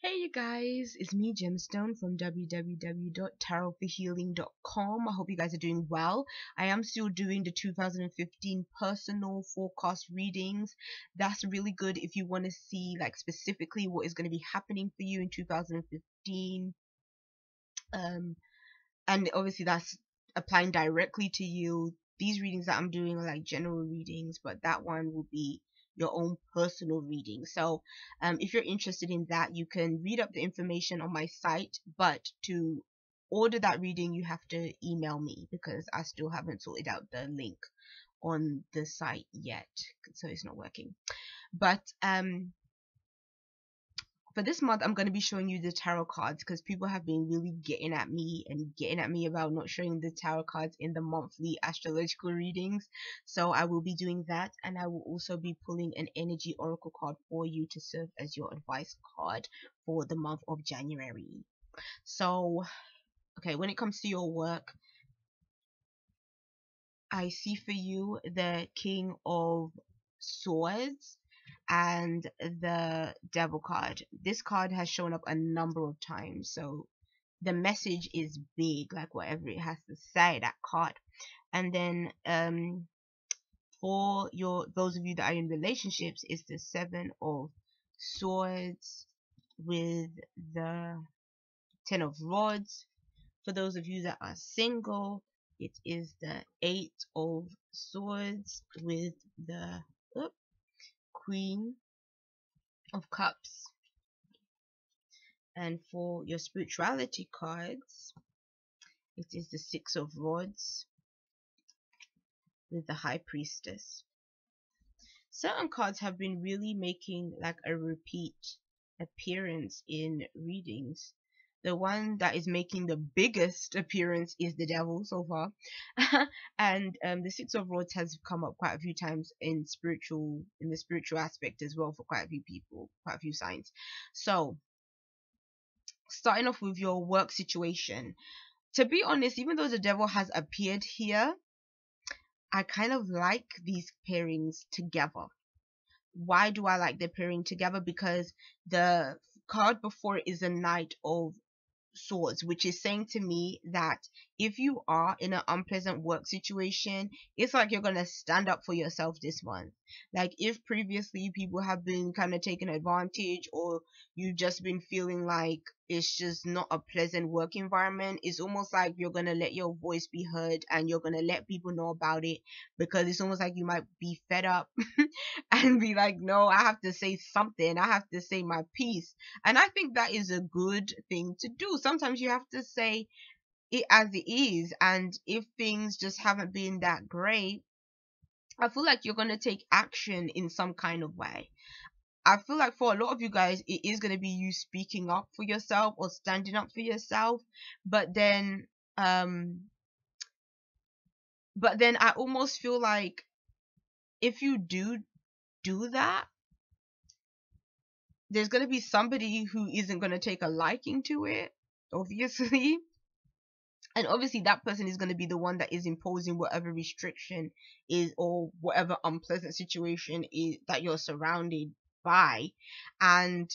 Hey you guys, it's me Gemstone from www.tarotforhealing.com. I hope you guys are doing well. I am still doing the 2015 personal forecast readings. That's really good if you want to see like specifically what is going to be happening for you in 2015. And obviously that's applying directly to you. These readings that I'm doing are like general readings, but that one will be your own personal reading. So if you're interested in that, you can read up the information on my site, but to order that reading you have to email me because I still haven't sorted out the link on the site yet, so it's not working. But for this month I'm going to be showing you the tarot cards because people have been really getting at me about not showing the tarot cards in the monthly astrological readings. So I will be doing that, and I will also be pulling an energy oracle card for you to serve as your advice card for the month of January. So okay, when it comes to your work, I see for you the King of Swords and the Devil card. This card has shown up a number of times, so the message is big, like whatever it has to say, that card. And then for those of you that are in relationships, it's the Seven of Swords with the Ten of Rods. For those of you that are single, it is the Eight of Swords with the Queen of Cups. And for your spirituality cards, it is the Six of Rods with the High Priestess. Certain cards have been really making like a repeat appearance in readings. The one that is making the biggest appearance is the Devil so far. And the Six of Rods has come up quite a few times in the spiritual aspect as well for quite a few people, quite a few signs. So starting off with your work situation, to be honest, even though the Devil has appeared here, I kind of like these pairings together. Why do I like the pairing together? Because the card before is a Knight of Swords, which is saying to me that if you are in an unpleasant work situation, it's like you're gonna stand up for yourself this month. Like if previously people have been kind of taking advantage, or you've just been feeling like it's just not a pleasant work environment, it's almost like you're gonna let your voice be heard and you're gonna let people know about it, because it's almost like you might be fed up and be like, no, I have to say something, I have to say my piece. And I think that is a good thing to do. Sometimes you have to say it as it is, and if things just haven't been that great, I feel like you're going to take action in some kind of way. I feel like for a lot of you guys, it is going to be you speaking up for yourself or standing up for yourself. But then I almost feel like if you do that, there's going to be somebody who isn't going to take a liking to it, obviously. And obviously that person is going to be the one that is imposing whatever restriction is, or whatever unpleasant situation is that you're surrounded by. And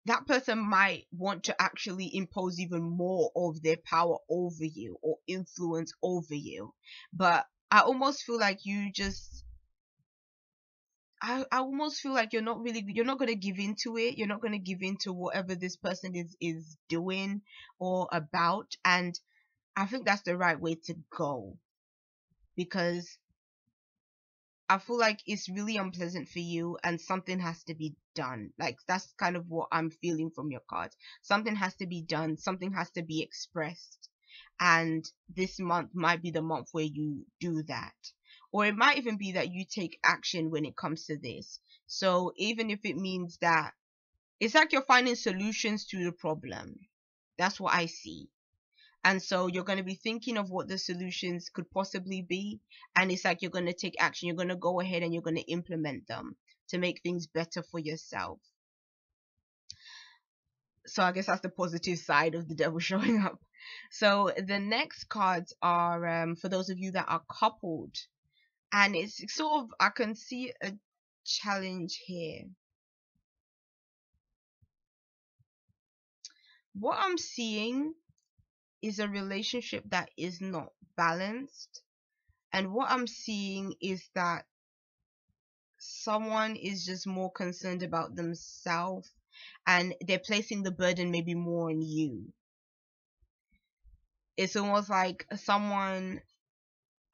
that person might want to actually impose even more of their power over you or influence over you. But I almost feel like I almost feel like you're not going to give into it. You're not going to give into whatever this person is doing or about. And I think that's the right way to go, because I feel like it's really unpleasant for you and something has to be done. Like that's kind of what I'm feeling from your cards. Something has to be done, something has to be expressed. And this month might be the month where you do that. Or it might even be that you take action when it comes to this. So even if it means that it's like you're finding solutions to the problem. That's what I see. And so you're going to be thinking of what the solutions could possibly be. And it's like you're going to take action. You're going to go ahead and you're going to implement them to make things better for yourself. So I guess that's the positive side of the Devil showing up. So the next cards are for those of you that are coupled. And it's sort of, I can see a challenge here. what I'm seeing is a relationship that is not balanced. And what I'm seeing is that someone is just more concerned about themselves and they're placing the burden maybe more on you. It's almost like someone,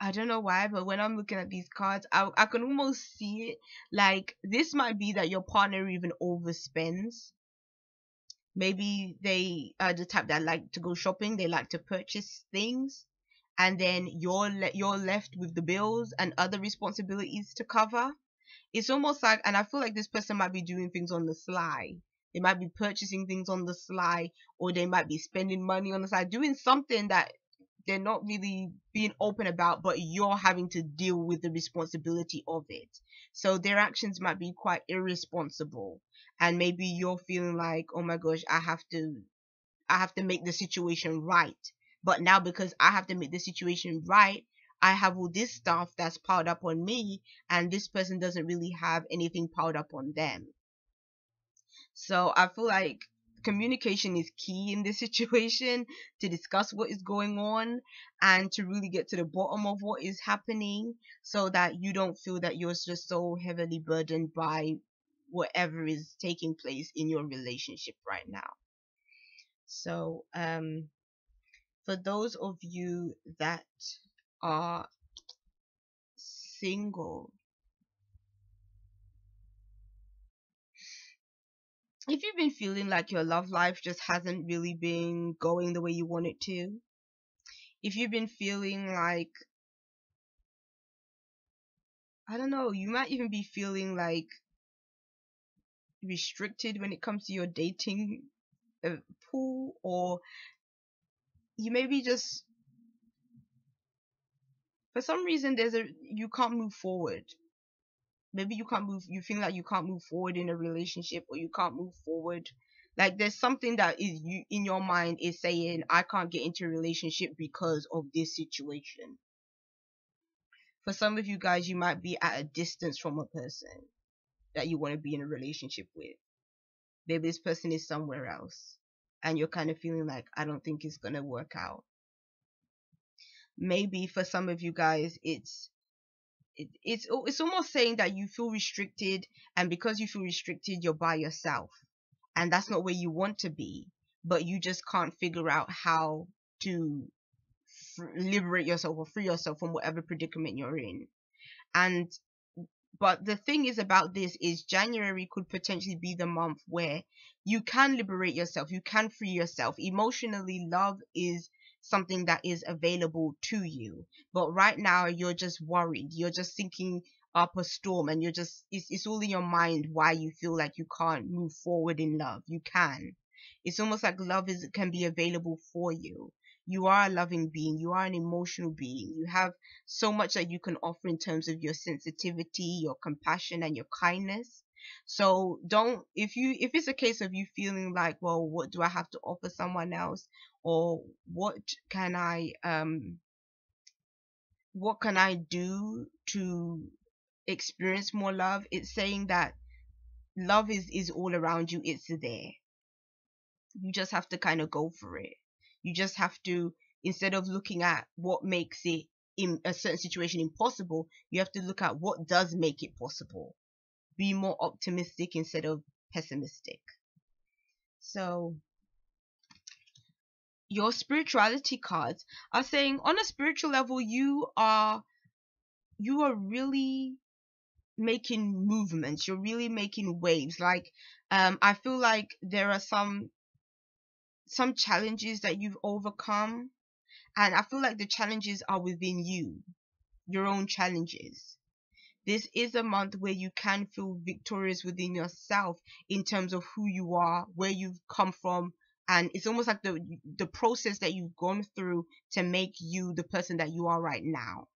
I don't know why, but when I'm looking at these cards, I can almost see it like this might be that your partner even overspends. Maybe they are the type that like to go shopping, they like to purchase things, and then you're left with the bills and other responsibilities to cover. It's almost like, and I feel like this person might be doing things on the sly. They might be purchasing things on the sly, or they might be spending money on the side, doing something that they're not really being open about, but you're having to deal with the responsibility of it. So their actions might be quite irresponsible. And maybe you're feeling like, oh my gosh, I have to make the situation right. But now because I have to make the situation right, I have all this stuff that's piled up on me, and this person doesn't really have anything piled up on them. So I feel like communication is key in this situation, to discuss what is going on and to really get to the bottom of what is happening, so that you don't feel that you're just so heavily burdened by whatever is taking place in your relationship right now. So for those of you that are single, if you've been feeling like your love life just hasn't really been going the way you want it to, if you've been feeling like, I don't know, you might even be feeling like restricted when it comes to your dating pool, or you maybe just, for some reason, you can't move forward. Maybe you feel like you can't move forward in a relationship, or you can't move forward, like there's something that is you in your mind is saying, I can't get into a relationship because of this situation. For some of you guys, you might be at a distance from a person that you want to be in a relationship with. Maybe this person is somewhere else and you're kind of feeling like, I don't think it's going to work out. Maybe for some of you guys, it's almost saying that you feel restricted, and because you feel restricted, you're by yourself, and that's not where you want to be, but you just can't figure out how to liberate yourself or free yourself from whatever predicament you're in. And but the thing is about this is January could potentially be the month where you can liberate yourself, you can free yourself emotionally. Love is something that is available to you, but right now you're just worried, you're just thinking up a storm, and it's all in your mind why you feel like you can't move forward in love. You can. It's almost like love can be available for you. You are a loving being, you are an emotional being, you have so much that you can offer in terms of your sensitivity, your compassion, and your kindness. So don't, if it's a case of you feeling like, well, what do I have to offer someone else, or what can I do to experience more love, it's saying that love is all around you, it's there. You just have to kind of go for it. You just have to, instead of looking at what makes it in a certain situation impossible, you have to look at what does make it possible. Be more optimistic instead of pessimistic. So your spirituality cards are saying, on a spiritual level, you are really making movements, you're really making waves. Like I feel like there are some challenges that you've overcome, and I feel like the challenges are within you, your own challenges. This is a month where you can feel victorious within yourself in terms of who you are, where you've come from, and it's almost like the process that you've gone through to make you the person that you are right now.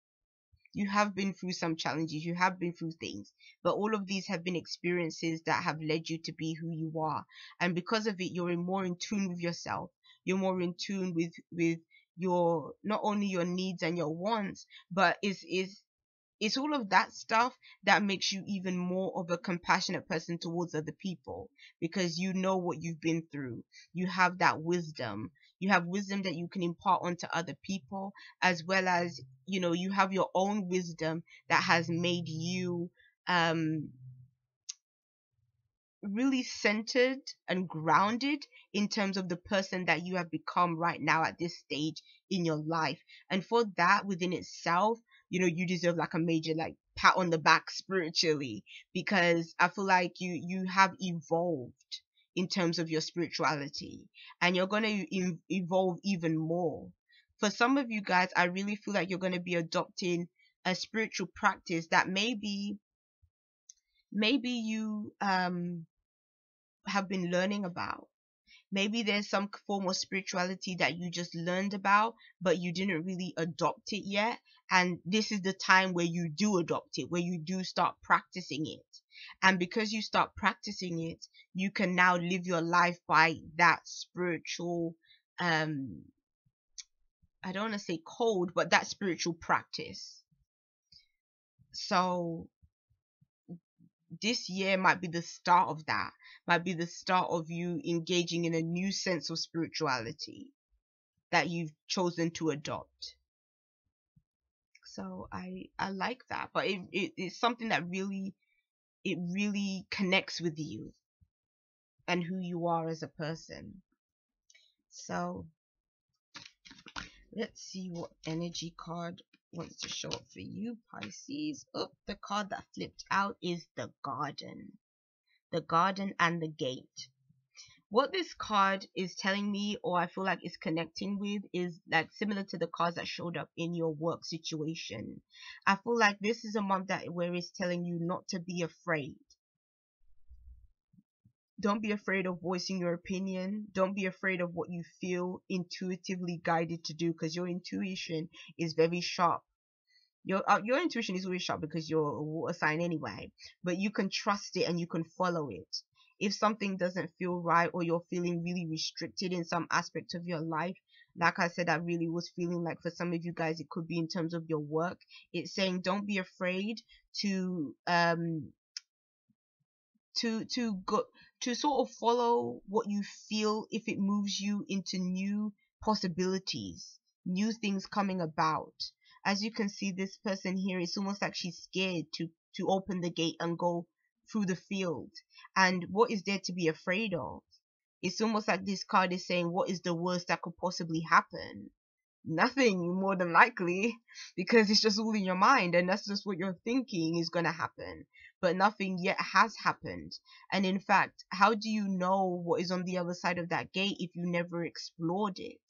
You have been through some challenges, you have been through things, but all of these have been experiences that have led you to be who you are. And because of it, you're more in tune with yourself. You're more in tune with your, not only your needs and your wants, but is it's all of that stuff that makes you even more of a compassionate person towards other people, because you know what you've been through. You have that wisdom. You have wisdom that you can impart onto other people, as well as, you know, you have your own wisdom that has made you um really centered and grounded in terms of the person that you have become right now at this stage in your life. And for that within itself, you know, you deserve like a major like pat on the back spiritually, because I feel like you have evolved in terms of your spirituality, and you're going to evolve even more. For some of you guys, I really feel like you're going to be adopting a spiritual practice that maybe you have been learning about. Maybe there's some form of spirituality that you just learned about, but you didn't really adopt it yet. And this is the time where you do adopt it, where you do start practicing it. And because you start practicing it, you can now live your life by that spiritual, I don't want to say code, but that spiritual practice. So this year might be the start of that, might be the start of you engaging in a new sense of spirituality that you've chosen to adopt. So I like that, but it's something that really connects with you and who you are as a person. So let's see what energy card wants to show up for you, Pisces. Oh, the card that flipped out is the Garden. The Garden and the Gate. What this card is telling me, or I feel like it's connecting with, is like similar to the cards that showed up in your work situation. I feel like this is a month that where it's telling you not to be afraid. Don't be afraid of voicing your opinion. Don't be afraid of what you feel intuitively guided to do, because your intuition is very sharp. Your intuition is always sharp because you're a water sign anyway, but you can trust it and you can follow it. If something doesn't feel right, or you're feeling really restricted in some aspect of your life, like I said, I really was feeling like for some of you guys it could be in terms of your work. It's saying don't be afraid to go to sort of follow what you feel, if it moves you into new possibilities, new things coming about. As you can see, this person here, it's almost like she's scared to open the gate and go through the field. And what is there to be afraid of? It's almost like this card is saying, what is the worst that could possibly happen? Nothing, more than likely, because it's just all in your mind, and that's just what you're thinking is going to happen, but nothing yet has happened. And in fact, how do you know what is on the other side of that gate if you never explored it?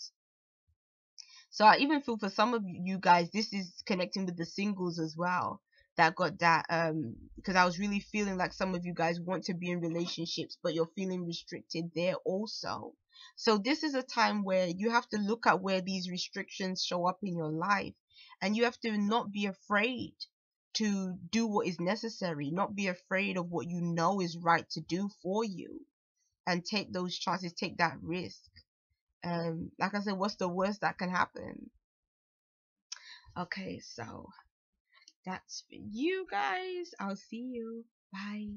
So I even feel for some of you guys, this is connecting with the singles as well, that got that, because I was really feeling like some of you guys want to be in relationships, but you're feeling restricted there also. So this is a time where you have to look at where these restrictions show up in your life, and you have to not be afraid to do what is necessary, not be afraid of what you know is right to do for you, and take those chances, take that risk. Like I said, what's the worst that can happen? Okay, so that's for you guys. I'll see you. Bye.